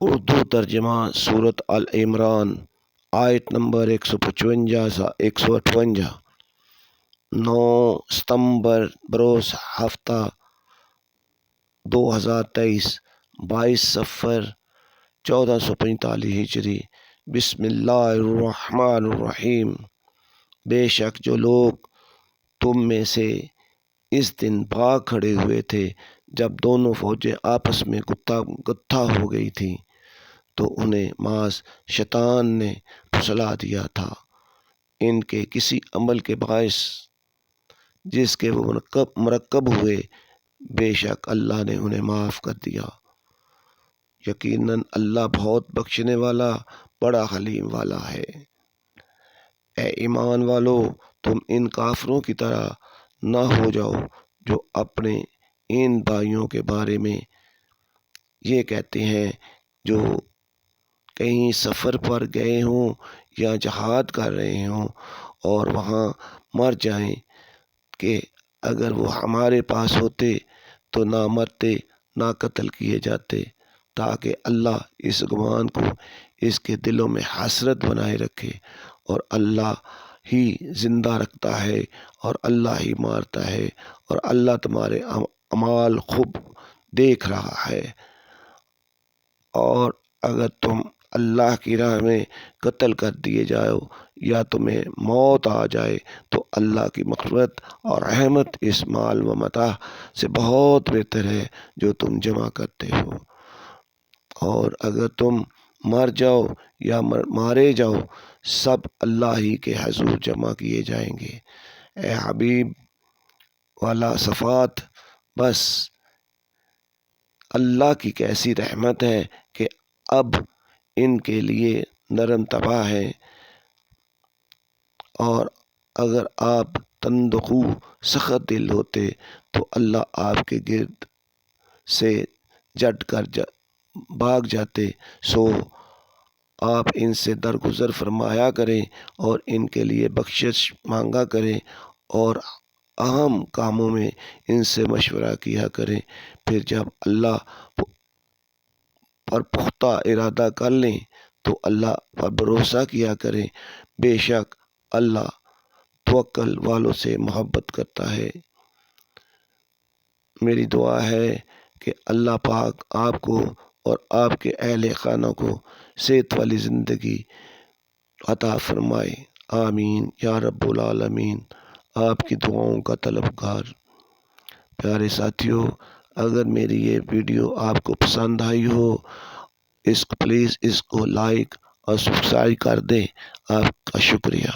اردو ترجمہ سورۃ آل عمران آیت نمبر 155 سے 158۔ 9 ستمبر بروز ہفتہ 2023، 22 صفر 1445 ہجری۔ بسم اللہ الرحمن الرحیم۔ بے شک جو لوگ تم میں سے اس دن بھاگ کھڑے ہوئے تھے جب دونوں فوجیں آپس میں گتھا ہو گئی تھیں، تو انہیں محض شیطان نے پھسلا دیا تھا ان کے کسی عمل کے باعث جس کے وہ مرکب ہوئے۔ بے شک اللہ نے انہیں معاف کر دیا۔ یقیناً اللہ بہت بخشنے والا، بڑا حلیم والا ہے۔ اے ایمان والو، تم ان کافروں کی طرح نہ ہو جاؤ جو اپنے ان بھائیوں کے بارے میں یہ کہتے ہیں جو کہیں سفر پر گئے ہوں یا جہاد کر رہے ہوں اور وہاں مر جائیں کہ اگر وہ ہمارے پاس ہوتے تو نہ مرتے نہ قتل کیے جاتے، تاکہ اللہ اس گمان کو اس کے دلوں میں حسرت بنائے رکھے، اور اللہ ہی زندہ رکھتا ہے اور اللہ ہی مارتا ہے، اور اللہ تمہارے اعمال خوب دیکھ رہا ہے۔ اور اگر تم اللہ کی راہ میں قتل کر دیے جاؤ یا تمہیں موت آ جائے تو اللہ کی مغفرت اور رحمت اس مال و متاع سے بہت بہتر ہے جو تم جمع کرتے ہو، اور اگر تم مر جاؤ یا مارے جاؤ سب اللہ ہی کے حضور جمع کیے جائیں گے۔ اے حبیب والا صفات، بس اللہ کی کیسی رحمت ہے کہ اب ان کے لیے نرم طبع ہے، اور اگر آپ تندخو سخت دل ہوتے تو اللہ آپ کے گرد سے جٹ کر بھاگ جاتے۔ سو آپ ان سے درگزر فرمایا کریں اور ان کے لیے بخشش مانگا کریں، اور اہم کاموں میں ان سے مشورہ کیا کریں۔ پھر جب اللہ پر پختہ ارادہ کر لیں تو اللہ پر بھروسہ کیا کریں۔ بے شک اللہ توکل والوں سے محبت کرتا ہے۔ میری دعا ہے کہ اللہ پاک آپ کو اور آپ کے اہل خانہ کو صحت والی زندگی عطا فرمائے۔ آمین یا رب العالمین۔ آپ کی دعاؤں کا طلبگار۔ پیارے ساتھیوں، اگر میری یہ ویڈیو آپ کو پسند آئی ہو پلیز اس کو لائک اور سبسکرائب کر دیں۔ آپ کا شکریہ۔